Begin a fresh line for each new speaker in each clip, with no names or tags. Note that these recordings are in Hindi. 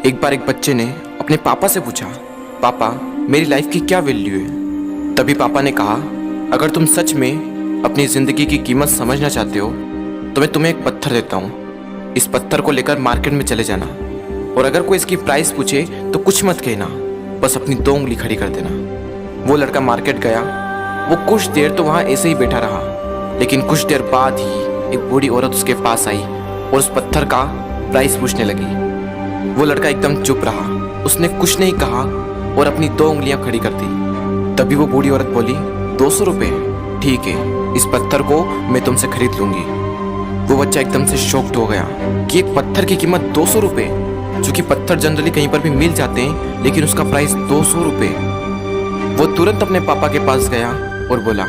एक बार एक बच्चे ने अपने पापा से पूछा, पापा मेरी लाइफ की क्या वैल्यू है। तभी पापा ने कहा, अगर तुम सच में अपनी ज़िंदगी की कीमत समझना चाहते हो तो मैं तुम्हें एक पत्थर देता हूँ। इस पत्थर को लेकर मार्केट में चले जाना और अगर कोई इसकी प्राइस पूछे तो कुछ मत कहना, बस अपनी 2 उंगली खड़ी कर देना। वो लड़का मार्केट गया। वो कुछ देर तो वहाँ ऐसे ही बैठा रहा, लेकिन कुछ देर बाद ही एक बूढ़ी औरत उसके पास आई और उस पत्थर का प्राइस पूछने लगी। वो लड़का एकदम चुप रहा, उसने कुछ नहीं कहा और अपनी 2 उंगलियां खड़ी कर दी। तभी वो बूढ़ी औरत बोली, 200 रुपये, ठीक है, इस पत्थर को मैं तुमसे खरीद लूंगी। वो बच्चा एकदम से शॉक्ड हो गया कि एक पत्थर की कीमत 200 रुपये, जो कि पत्थर जनरली कहीं पर भी मिल जाते हैं, लेकिन उसका प्राइस 200 रुपये। वो तुरंत अपने पापा के पास गया और बोला,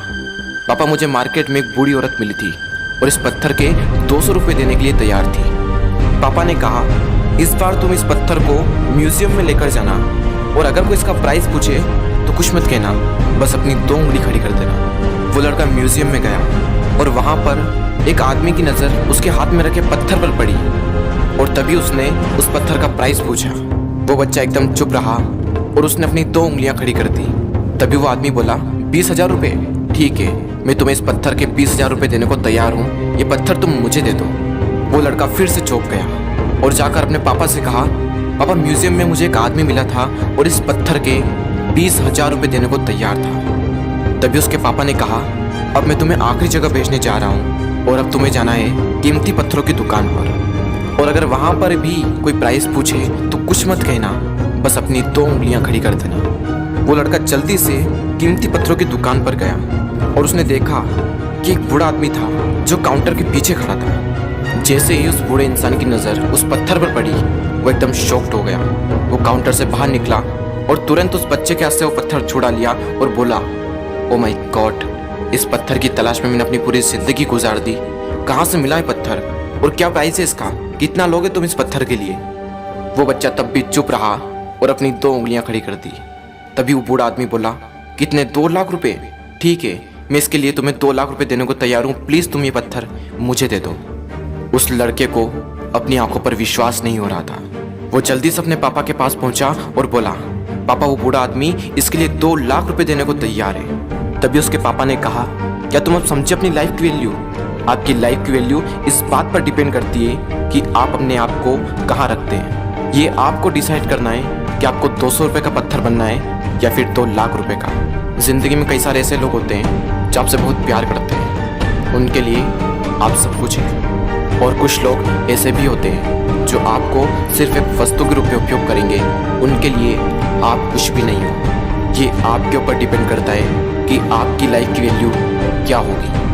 पापा मुझे मार्केट में एक बूढ़ी औरत मिली थी और इस पत्थर के 200 रुपये देने के लिए तैयार थी। पापा ने कहा, इस बार तुम इस पत्थर को म्यूजियम में लेकर जाना और अगर कोई इसका प्राइस पूछे तो कुछ मत कहना, बस अपनी 2 उंगली खड़ी कर देना। वो लड़का म्यूजियम में गया और वहाँ पर एक आदमी की नज़र उसके हाथ में रखे पत्थर पर पड़ी और तभी उसने उस पत्थर का प्राइस पूछा। वो बच्चा एकदम चुप रहा और उसने अपनी 2 उंगलियां खड़ी कर दी। तभी वो आदमी बोला, 20,000 रुपये, ठीक है, मैं तुम्हें इस पत्थर के 20,000 रुपये देने को तैयार हूँ, ये पत्थर तुम मुझे दे दो। वो लड़का फिर से चौंक गया और जाकर अपने पापा से कहा, पापा म्यूजियम में मुझे एक आदमी मिला था और इस पत्थर के 20,000 रुपये देने को तैयार था। तभी उसके पापा ने कहा, अब मैं तुम्हें आखिरी जगह भेजने जा रहा हूँ और अब तुम्हें जाना है कीमती पत्थरों की दुकान पर और अगर वहाँ पर भी कोई प्राइस पूछे तो कुछ मत कहना, बस अपनी 2 उंगलियां खड़ी कर देना। वो लड़का जल्दी से कीमती पत्थरों की दुकान पर गया और उसने देखा कि एक बूढ़ा आदमी था जो काउंटर के पीछे खड़ा था। जैसे ही उस बूढ़े इंसान की नज़र उस पत्थर पर पड़ी, वो एकदम शॉक्ड हो गया। वो काउंटर से बाहर निकला और तुरंत उस बच्चे के हाथ से वो पत्थर छुड़ा लिया और बोला, ओ माय गॉड, इस पत्थर की तलाश में मैंने अपनी पूरी ज़िंदगी गुजार दी। कहाँ से मिला है पत्थर और क्या प्राइस है इसका, कितना लोगे तुम इस पत्थर के लिए। वो बच्चा तब भी चुप रहा और अपनी 2 उंगलियां खड़ी कर दी। तभी वो बूढ़ा आदमी बोला, कितने, 2 लाख रुपये, ठीक है, मैं इसके लिए तुम्हें 2 लाख रुपये देने को तैयार हूँ, प्लीज़ तुम ये पत्थर मुझे दे दो। उस लड़के को अपनी आंखों पर विश्वास नहीं हो रहा था। वो जल्दी से अपने पापा के पास पहुंचा और बोला, पापा वो बूढ़ा आदमी इसके लिए 2 लाख रुपए देने को तैयार है। तभी उसके पापा ने कहा, क्या तुम अब समझे अपनी लाइफ की वैल्यू? आपकी लाइफ की वैल्यू इस बात पर डिपेंड करती है कि आप अपने आप को कहाँ रखते हैं। ये आपको डिसाइड करना है कि आपको 200 रुपये का पत्थर बनना है या फिर 2 लाख रुपए का। जिंदगी में कई सारे ऐसे लोग होते हैं जो आपसे बहुत प्यार करते हैं, उनके लिए आप सब कुछ हैं, और कुछ लोग ऐसे भी होते हैं जो आपको सिर्फ एक वस्तु के रूप में उपयोग करेंगे, उनके लिए आप कुछ भी नहीं हो। ये आपके ऊपर डिपेंड करता है कि आपकी लाइफ की वैल्यू क्या होगी।